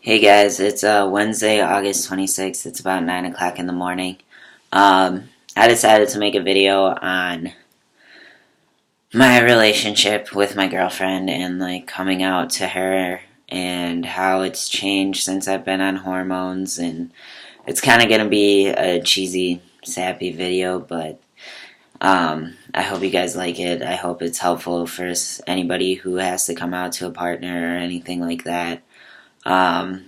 Hey guys, it's Wednesday, August 26th. It's about 9 o'clock in the morning. I decided to make a video on my relationship with my girlfriend and like coming out to her and how it's changed since I've been on hormones. And it's kind of going to be a cheesy, sappy video, but I hope you guys like it. I hope it's helpful for anybody who has to come out to a partner or anything like that. And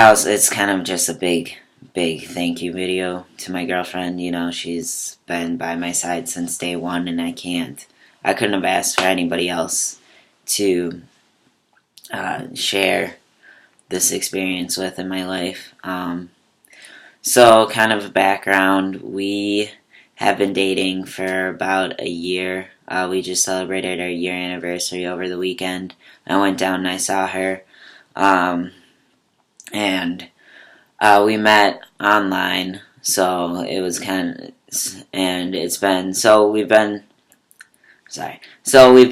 it's kind of just a big thank you video to my girlfriend. You know, she's been by my side since day one, and I couldn't have asked for anybody else to share this experience with in my life. So, kind of background, we have been dating for about a year. We just celebrated our year anniversary over the weekend. I went down and I saw her. And we met online, so it was so we've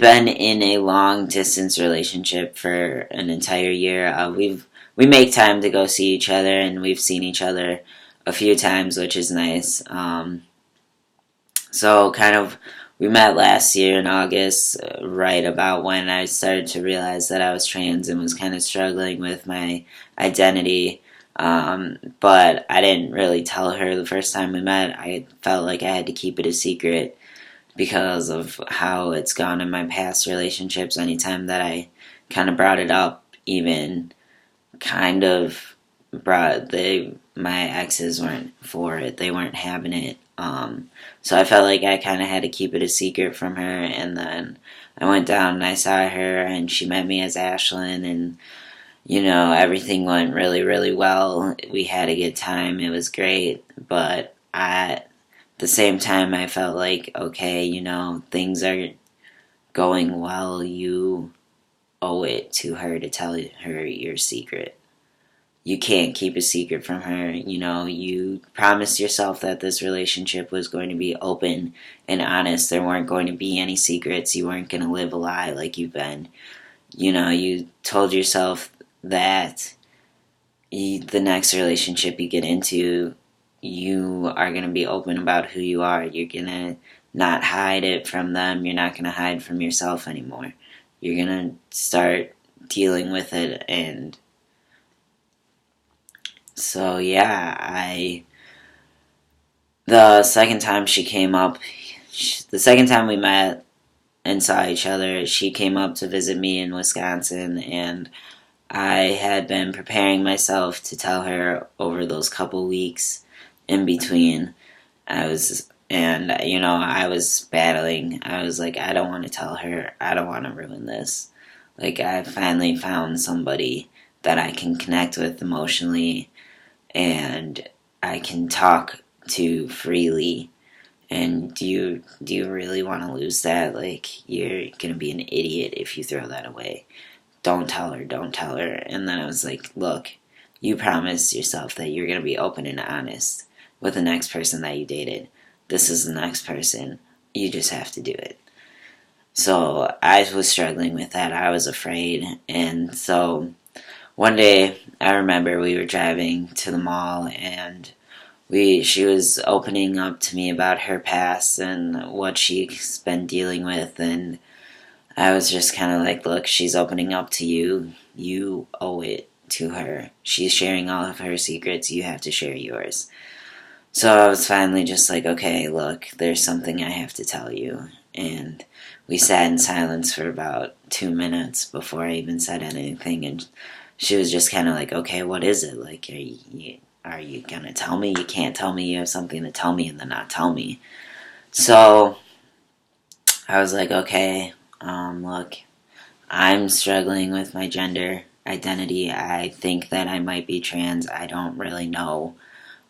been in a long distance relationship for an entire year. We make time to go see each other, and we've seen each other a few times, which is nice. So kind of we met last year in August, right about when I started to realize that I was trans and was kind of struggling with my identity. But I didn't really tell her the first time we met. I felt like I had to keep it a secret because of how it's gone in my past relationships. Anytime that I kind of brought it up, even kind of my exes weren't for it. They weren't having it. So I felt like I kind of had to keep it a secret from her, and then I went down and I saw her, and she met me as Ashlyn, and everything went really, really well. We had a good time. It was great, but at the same time, I felt like, okay, things are going well. You owe it to her to tell her your secret. You can't keep a secret from her. You promised yourself that this relationship was going to be open and honest. There weren't going to be any secrets. You weren't going to live a lie like you've been. You told yourself that the next relationship you get into, you are going to be open about who you are. You're going to not hide it from them. You're not going to hide from yourself anymore. You're going to start dealing with it. And so, yeah, the second time the second time we met and saw each other, she came up to visit me in Wisconsin, and I had been preparing myself to tell her over those couple weeks in between. I was battling. I was like, I don't want to tell her. I don't want to ruin this. Like, I finally found somebody that I can connect with emotionally, and I can talk to freely. And do you really want to lose that? Like, you're gonna be an idiot if you throw that away. Don't tell her. Don't tell her. And then I was like, look, you promised yourself that you're gonna be open and honest with the next person that you dated. This is the next person. You just have to do it. So I was struggling with that. I was afraid, and so one day, I remember we were driving to the mall, and she was opening up to me about her past and what she's been dealing with, and I was just kind of like, look, she's opening up to you. You owe it to her. She's sharing all of her secrets. You have to share yours. So I was finally just like, okay, look, there's something I have to tell you. And we sat in silence for about 2 minutes before I even said anything, and she was just kind of like, okay, what is it? Like, are you going to tell me? You can't tell me you have something to tell me and then not tell me. So I was like, okay, look, I'm struggling with my gender identity. I think that I might be trans. I don't really know.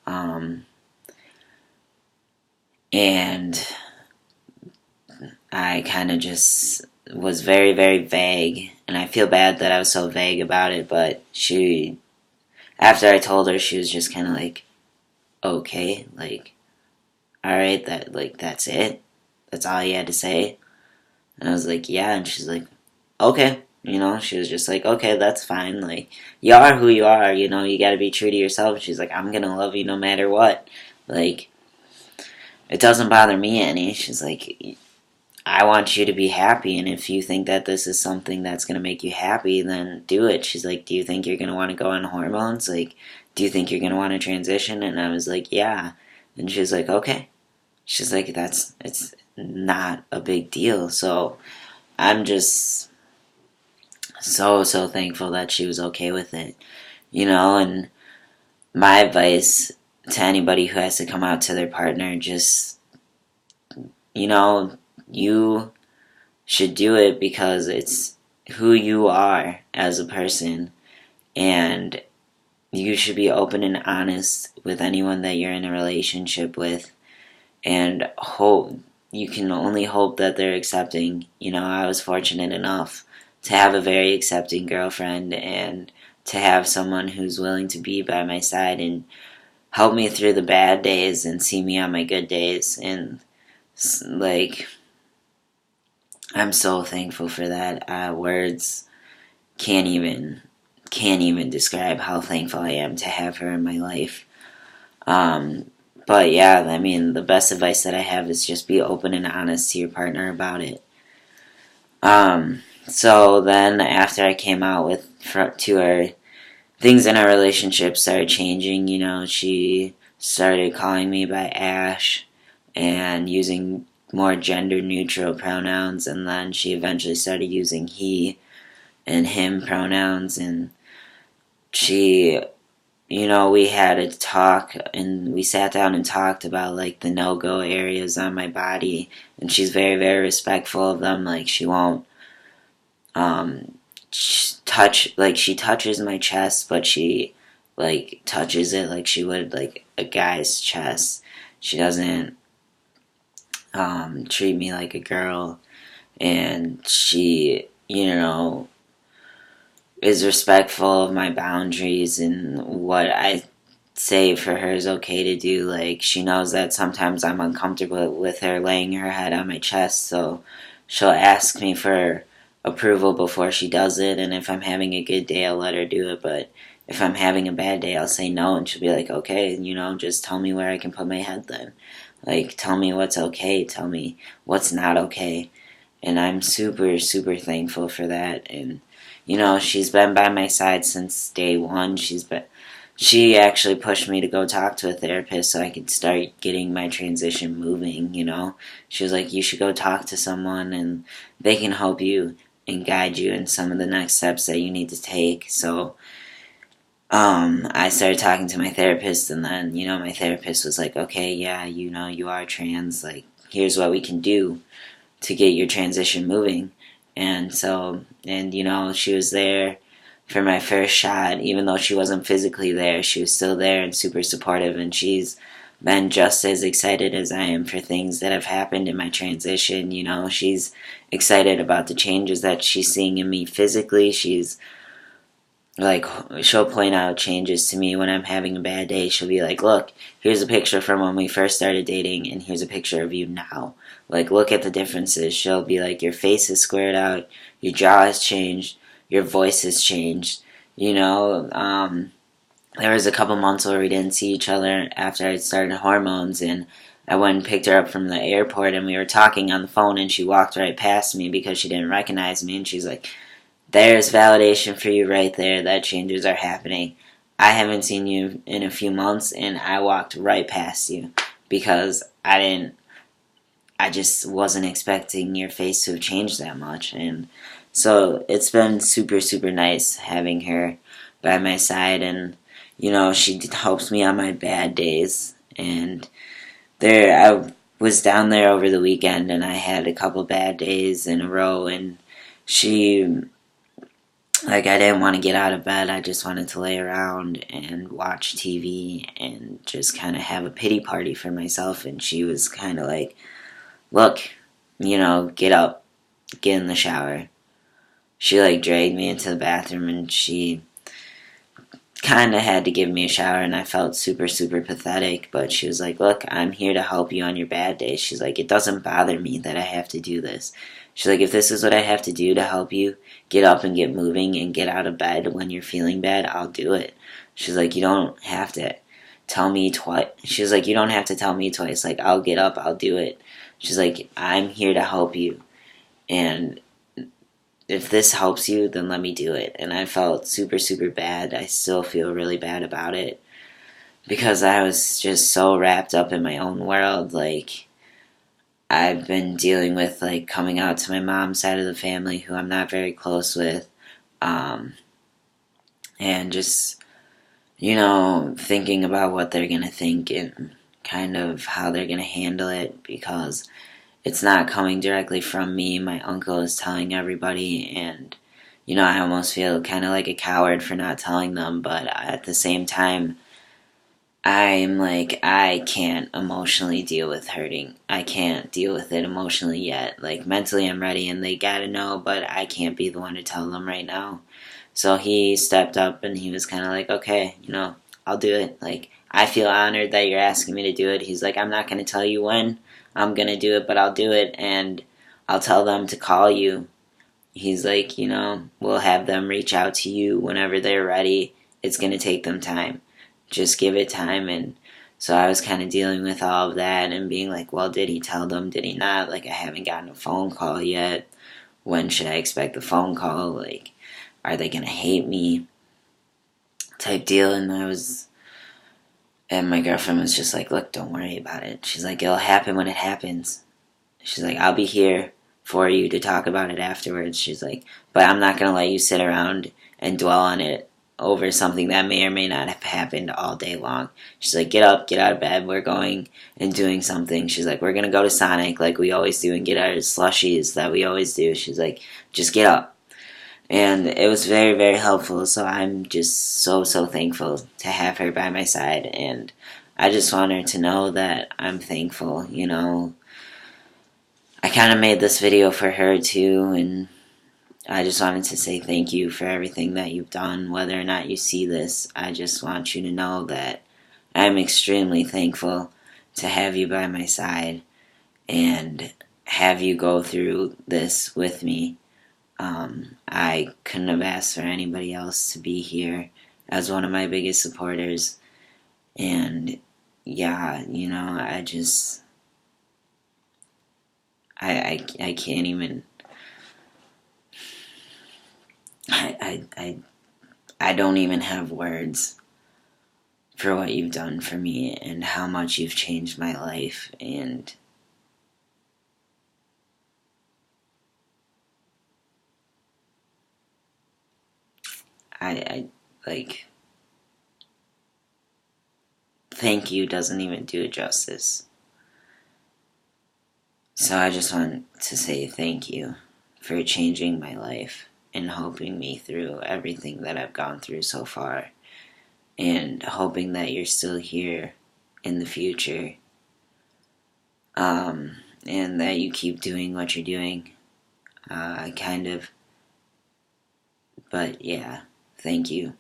And I kind of just was very, very vague, and I feel bad that I was so vague about it, but after I told her, she was just kind of like, okay, like, alright, that's it? That's all you had to say? And I was like, yeah, and she's like, okay. You know, she was just like, okay, that's fine. Like, you are who you are. You know, you got to be true to yourself. She's like, I'm gonna love you no matter what. Like, it doesn't bother me any. She's like, I want you to be happy, and if you think that this is something that's gonna make you happy, then do it. She's like, do you think you're gonna want to go on hormones? Like, do you think you're gonna want to transition? And I was like, yeah. And she's like, okay. She's like, it's not a big deal. So I'm just so thankful that she was okay with it. You know, and my advice to anybody who has to come out to their partner, just, you know, you should do it because it's who you are as a person, and you should be open and honest with anyone that you're in a relationship with, and hope you can only hope that they're accepting. You know, I was fortunate enough to have a very accepting girlfriend and to have someone who's willing to be by my side and help me through the bad days and see me on my good days. And like, I'm so thankful for that. Words can't even describe how thankful I am to have her in my life. But yeah, I mean, the best advice that I have is just be open and honest to your partner about it. So then after I came out to her, things in our relationship started changing. You know, she started calling me by Ash and using more gender neutral pronouns, and then she eventually started using he and him pronouns, and she, you know, we had a talk and we sat down and talked about like the no-go areas on my body, and she's very respectful of them. Like, she won't touch, like, she touches my chest, but she like touches it like she would like a guy's chest. She doesn't treat me like a girl, and she, you know, is respectful of my boundaries and what I say for her is okay to do. Like, she knows that sometimes I'm uncomfortable with her laying her head on my chest, so she'll ask me for approval before she does it, and if I'm having a good day, I'll let her do it, but if I'm having a bad day, I'll say no, and she'll be like, okay, you know, just tell me where I can put my head then. Like, tell me what's okay, tell me what's not okay, and I'm super thankful for that. And you know, she's been by my side since day one. She actually pushed me to go talk to a therapist so I could start getting my transition moving. You know, she was like, you should go talk to someone and they can help you and guide you in some of the next steps that you need to take. So I started talking to my therapist, and then, you know, my therapist was like, okay, yeah, you know, you are trans, like, here's what we can do to get your transition moving. And so, and you know, she was there for my first shot. Even though she wasn't physically there, she was still there and super supportive, and she's been just as excited as I am for things that have happened in my transition. You know, she's excited about the changes that she's seeing in me physically. She's like, she'll point out changes to me when I'm having a bad day. She'll be like, look, here's a picture from when we first started dating, and here's a picture of you now. Like, look at the differences. She'll be like, your face is squared out, your jaw has changed, your voice has changed. You know, there was a couple months where we didn't see each other after I started hormones, and I went and picked her up from the airport, and we were talking on the phone, and she walked right past me because she didn't recognize me, and she's like, there's validation for you right there that changes are happening. I haven't seen you in a few months, and I walked right past you because I just wasn't expecting your face to have changed that much. And so it's been super nice having her by my side, and you know, she helps me on my bad days. And I was down there over the weekend, and I had a couple bad days in a row, and she, like, I didn't want to get out of bed. I just wanted to lay around and watch TV and just kind of have a pity party for myself. And she was kind of like, look, you know, get up, get in the shower. She, like, dragged me into the bathroom, and she kind of had to give me a shower, and I felt super pathetic. But she was like, look, I'm here to help you on your bad days. She's like, it doesn't bother me that I have to do this. She's like, if this is what I have to do to help you get up and get moving and get out of bed when you're feeling bad, I'll do it. She's like, you don't have to tell me twice. She's like, you don't have to tell me twice. Like, I'll get up, I'll do it. She's like, I'm here to help you. And if this helps you, then let me do it. And I felt super, super bad. I still feel really bad about it because I was just so wrapped up in my own world. Like, I've been dealing with, like, coming out to my mom's side of the family, who I'm not very close with, and just, thinking about what they're gonna think and kind of how they're gonna handle it, because it's not coming directly from me. My uncle is telling everybody, and, I almost feel kind of like a coward for not telling them, but at the same time, I'm like, I can't emotionally deal with hurting. I can't deal with it emotionally yet. Like, mentally I'm ready and they gotta know, but I can't be the one to tell them right now. So he stepped up and he was kind of like, okay, I'll do it. Like, I feel honored that you're asking me to do it. He's like, I'm not going to tell you when I'm going to do it, but I'll do it, and I'll tell them to call you. He's like, we'll have them reach out to you whenever they're ready. It's going to take them time. Just give it time. And so I was kind of dealing with all of that and being like, well, did he tell them? Did he not? Like, I haven't gotten a phone call yet. When should I expect the phone call? Like, are they going to hate me? Type deal. And my girlfriend was just like, look, don't worry about it. She's like, it'll happen when it happens. She's like, I'll be here for you to talk about it afterwards. She's like, but I'm not going to let you sit around and dwell on it over something that may or may not have happened all day long. She's like, get up, get out of bed. We're going and doing something. She's like, we're going to go to Sonic like we always do and get our slushies that we always do. She's like, just get up. And it was very, very helpful, so I'm just so, so thankful to have her by my side, and I just want her to know that I'm thankful, I kind of made this video for her, too, and I just wanted to say thank you for everything that you've done. Whether or not you see this, I just want you to know that I'm extremely thankful to have you by my side and have you go through this with me. I couldn't have asked for anybody else to be here as one of my biggest supporters. And yeah, I just, I can't even, I don't even have words for what you've done for me and how much you've changed my life. And I like, thank you doesn't even do it justice. So I just want to say thank you for changing my life and helping me through everything that I've gone through so far, and hoping that you're still here in the future, and that you keep doing what you're doing, but yeah, thank you.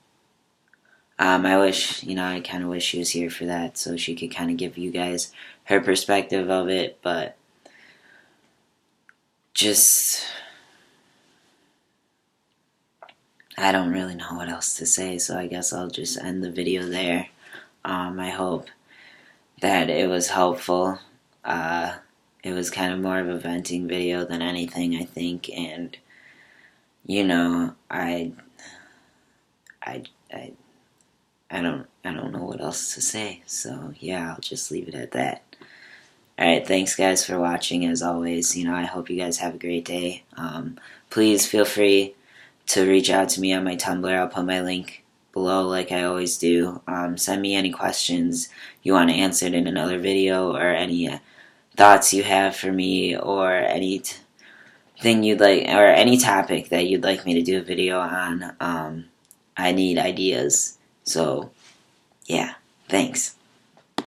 I kind of wish she was here for that so she could kind of give you guys her perspective of it, but just, I don't really know what else to say, so I guess I'll just end the video there. I hope that it was helpful. It was kind of more of a venting video than anything, I think, and, I don't know what else to say, so yeah, I'll just leave it at that. Alright, thanks guys for watching, as always. I hope you guys have a great day. Please feel free to reach out to me on my Tumblr. I'll put my link below like I always do. Send me any questions you want answered in another video, or any thoughts you have for me, or anything you'd like, or any topic that you'd like me to do a video on. I need ideas. So, yeah, thanks.